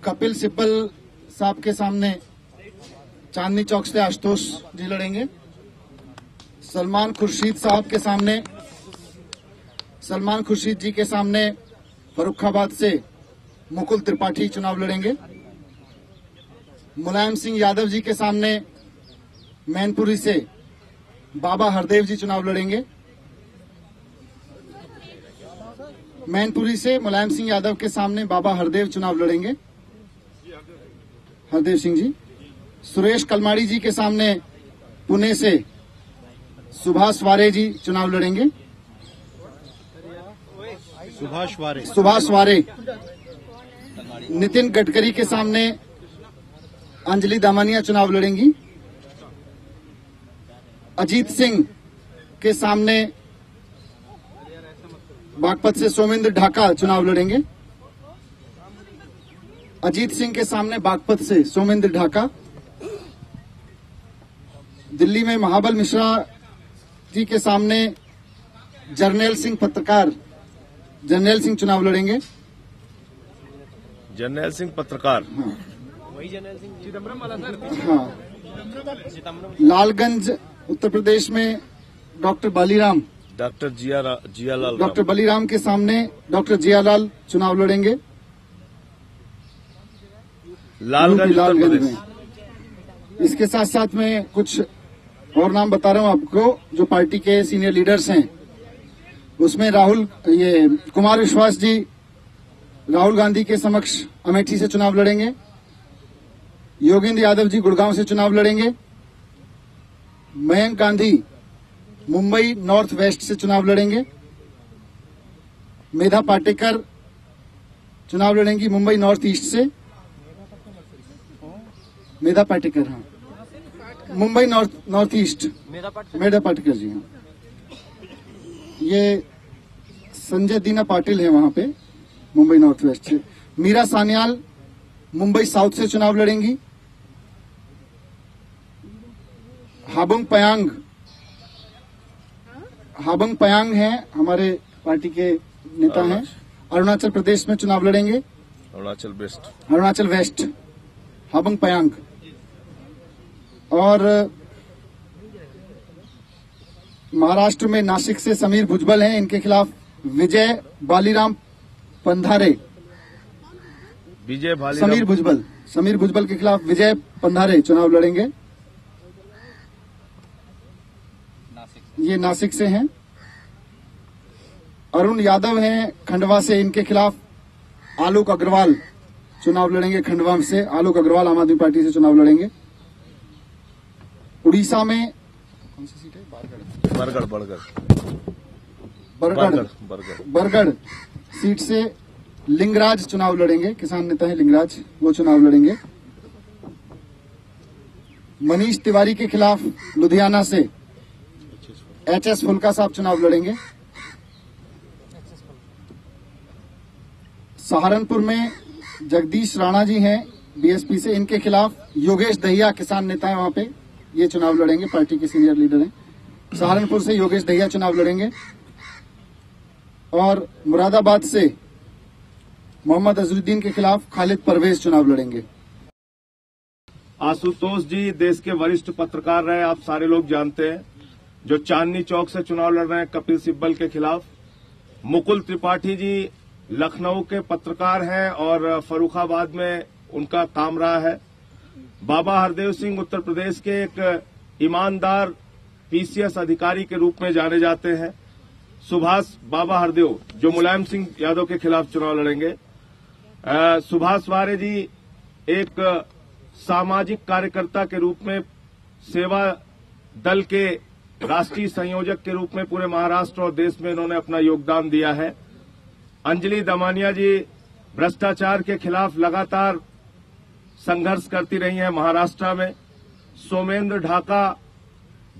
कपिल सिब्बल साहब के सामने चांदनी चौक से आशुतोष जी लड़ेंगे। सलमान खुर्शीद जी के सामने फर्रुखाबाद से मुकुल त्रिपाठी चुनाव लड़ेंगे। मुलायम सिंह यादव जी के सामने मैनपुरी से बाबा हरदेव जी चुनाव लड़ेंगे। मैनपुरी से मुलायम सिंह यादव के सामने बाबा हरदेव चुनाव लड़ेंगे, हरदेव सिंह जी। सुरेश कलमाड़ी जी के सामने पुणे से सुभाष वारे जी चुनाव लड़ेंगे। सुभाष वारे। नितिन गडकरी के सामने अंजलि दामनिया चुनाव लड़ेंगी। अजीत सिंह के सामने बागपत से सोमेंद्र ढाका चुनाव लड़ेंगे। अजीत सिंह के सामने बागपत से सोमेंद्र ढाका। दिल्ली में महाबल मिश्रा जी के सामने जर्नैल सिंह पत्रकार जर्नैल सिंह चुनाव लड़ेंगे। जर्नैल सिंह पत्रकार। हाँ। वही जर्नैल सिंह चिदम्बरम वाला सर। हाँ। लालगंज उत्तर प्रदेश में डॉक्टर बलीराम के सामने डॉक्टर जियालाल चुनाव लड़ेंगे। लालगंज में। इसके साथ साथ में कुछ और नाम बता रहा हूं आपको जो पार्टी के सीनियर लीडर्स हैं। उसमें कुमार विश्वास जी राहुल गांधी के समक्ष अमेठी से चुनाव लड़ेंगे। योगेंद्र यादव जी गुड़गांव से चुनाव लड़ेंगे। मयंक गांधी मुंबई नॉर्थ वेस्ट से चुनाव लड़ेंगे। मेधा पाटेकर चुनाव लड़ेंगी मुंबई नॉर्थ ईस्ट से। मेधा पाटेकर, हाँ, मुंबई नॉर्थ ईस्ट। मेधा पाटेकर जी, हाँ। ये संजय दीना पाटिल है वहां पे मुंबई नॉर्थ वेस्ट से। मीरा सान्याल मुंबई साउथ से चुनाव लड़ेंगी। हाबुंग पयांग हैं, हमारे पार्टी के नेता हैं। अरुणाचल प्रदेश में चुनाव लड़ेंगे। अरुणाचल वेस्ट हाबुंग पयांग। और महाराष्ट्र में नासिक से समीर भुजबल हैं, इनके खिलाफ विजय बालीराम पंधारे। समीर भुजबल के खिलाफ विजय पंधारे चुनाव लड़ेंगे। ये नासिक से हैं। अरुण यादव हैं खंडवा से, इनके खिलाफ आलोक अग्रवाल चुनाव लड़ेंगे। खंडवा से आलोक अग्रवाल आम आदमी पार्टी से चुनाव लड़ेंगे। उड़ीसा में कौन सी सीट है? बरगढ़ सीट से लिंगराज चुनाव लड़ेंगे। किसान नेता है लिंगराज, वो चुनाव लड़ेंगे। मनीष तिवारी के खिलाफ लुधियाना से एचएस फुल्का साहब चुनाव लड़ेंगे। सहारनपुर में जगदीश राणा जी हैं बीएसपी से, इनके खिलाफ योगेश दहिया किसान नेता है वहां पे, ये चुनाव लड़ेंगे। पार्टी के सीनियर लीडर हैं। सहारनपुर से योगेश दहिया चुनाव लड़ेंगे। और मुरादाबाद से मोहम्मद अजरुद्दीन के खिलाफ खालिद परवेज चुनाव लड़ेंगे। आशुतोष जी देश के वरिष्ठ पत्रकार रहे, आप सारे लोग जानते हैं, जो चांदनी चौक से चुनाव लड़ रहे हैं कपिल सिब्बल के खिलाफ। मुकुल त्रिपाठी जी लखनऊ के पत्रकार हैं और फर्रुखाबाद में उनका काम रहा है। बाबा हरदेव सिंह उत्तर प्रदेश के एक ईमानदार पीसीएस अधिकारी के रूप में जाने जाते हैं। सुभाष बाबा हरदेव जो मुलायम सिंह यादव के खिलाफ चुनाव लड़ेंगे। सुभाष वारे जी एक सामाजिक कार्यकर्ता के रूप में सेवा दल के राष्ट्रीय संयोजक के रूप में पूरे महाराष्ट्र और देश में इन्होंने अपना योगदान दिया है। अंजलि दामनिया जी भ्रष्टाचार के खिलाफ लगातार संघर्ष करती रही हैं महाराष्ट्र में। सोमेंद्र ढाका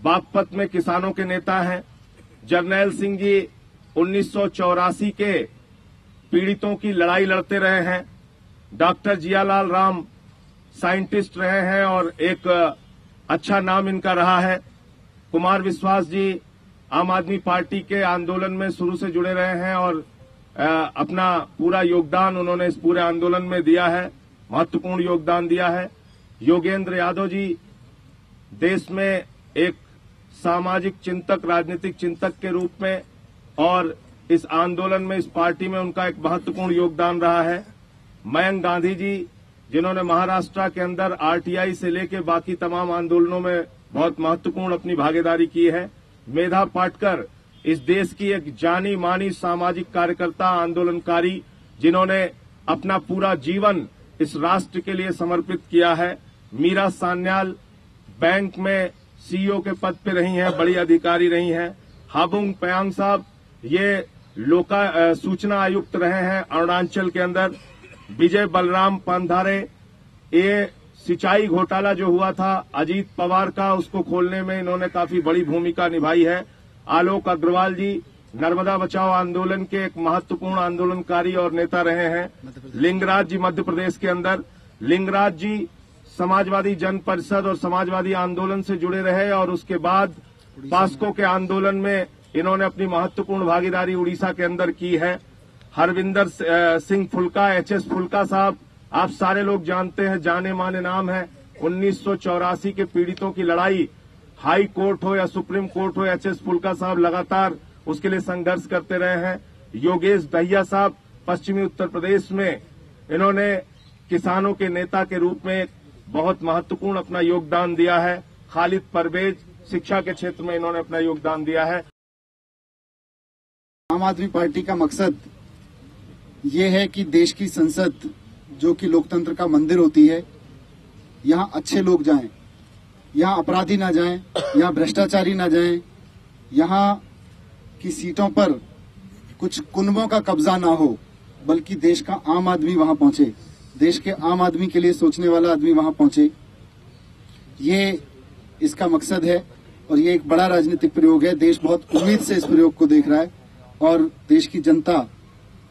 बागपत में किसानों के नेता हैं। जर्नैल सिंह जी 1984 के पीड़ितों की लड़ाई लड़ते रहे हैं। डॉक्टर जियालाल राम साइंटिस्ट रहे हैं और एक अच्छा नाम इनका रहा है। कुमार विश्वास जी आम आदमी पार्टी के आंदोलन में शुरू से जुड़े रहे हैं और अपना पूरा योगदान उन्होंने इस पूरे आंदोलन में दिया है। महत्वपूर्ण योगदान दिया है। योगेंद्र यादव जी देश में एक सामाजिक चिंतक, राजनीतिक चिंतक के रूप में और इस आंदोलन में, इस पार्टी में उनका एक महत्वपूर्ण योगदान रहा है। मयंक गांधी जी, जिन्होंने महाराष्ट्र के अंदर आरटीआई से लेकर बाकी तमाम आंदोलनों में बहुत महत्वपूर्ण अपनी भागीदारी की है। मेधा पाटकर, इस देश की एक जानी मानी सामाजिक कार्यकर्ता, आंदोलनकारी, जिन्होंने अपना पूरा जीवन इस राष्ट्र के लिए समर्पित किया है। मीरा सान्याल बैंक में सीईओ के पद पे रही हैं, बड़ी अधिकारी रही हैं। हाबुंग पयांग साहब ये सूचना आयुक्त रहे हैं अरुणाचल के अंदर। विजय बलराम पांधारे, ये सिंचाई घोटाला जो हुआ था अजीत पवार का, उसको खोलने में इन्होंने काफी बड़ी भूमिका निभाई है। आलोक अग्रवाल जी नर्मदा बचाओ आंदोलन के एक महत्वपूर्ण आंदोलनकारी और नेता रहे हैं। लिंगराज जी मध्य प्रदेश के अंदर, लिंगराज जी समाजवादी जन परिषद और समाजवादी आंदोलन से जुड़े रहे और उसके बाद पास्को के आंदोलन में इन्होंने अपनी महत्वपूर्ण भागीदारी उड़ीसा के अंदर की है। हरविंदर सिंह फुल्का, एचएस फुल्का साहब, आप सारे लोग जानते हैं, जाने माने नाम है। 1984 के पीड़ितों की लड़ाई, हाई कोर्ट हो या सुप्रीम कोर्ट हो, एचएस फुल्का साहब लगातार उसके लिए संघर्ष करते रहे हैं। योगेश दहिया साहब पश्चिमी उत्तर प्रदेश में, इन्होंने किसानों के नेता के रूप में बहुत महत्वपूर्ण अपना योगदान दिया है। खालिद परवेज शिक्षा के क्षेत्र में इन्होंने अपना योगदान दिया है। आम आदमी पार्टी का मकसद ये है कि देश की संसद, जो कि लोकतंत्र का मंदिर होती है, यहां अच्छे लोग जाएं, यहां अपराधी ना जाएं, यहां भ्रष्टाचारी ना जाएं, यहां की सीटों पर कुछ कुनबों का कब्जा ना हो, बल्कि देश का आम आदमी वहां पहुंचे, देश के आम आदमी के लिए सोचने वाला आदमी वहां पहुंचे। ये इसका मकसद है और ये एक बड़ा राजनीतिक प्रयोग है। देश बहुत उम्मीद से इस प्रयोग को देख रहा है और देश की जनता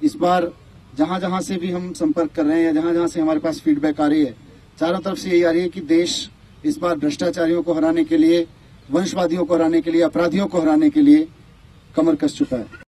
इस बार जहां जहां से भी हम संपर्क कर रहे हैं या जहां जहां से हमारे पास फीडबैक आ रही है, चारों तरफ से यही आ रही है कि देश इस बार भ्रष्टाचारियों को हराने के लिए, वंशवादियों को हराने के लिए, अपराधियों को हराने के लिए कमर कस चुका है।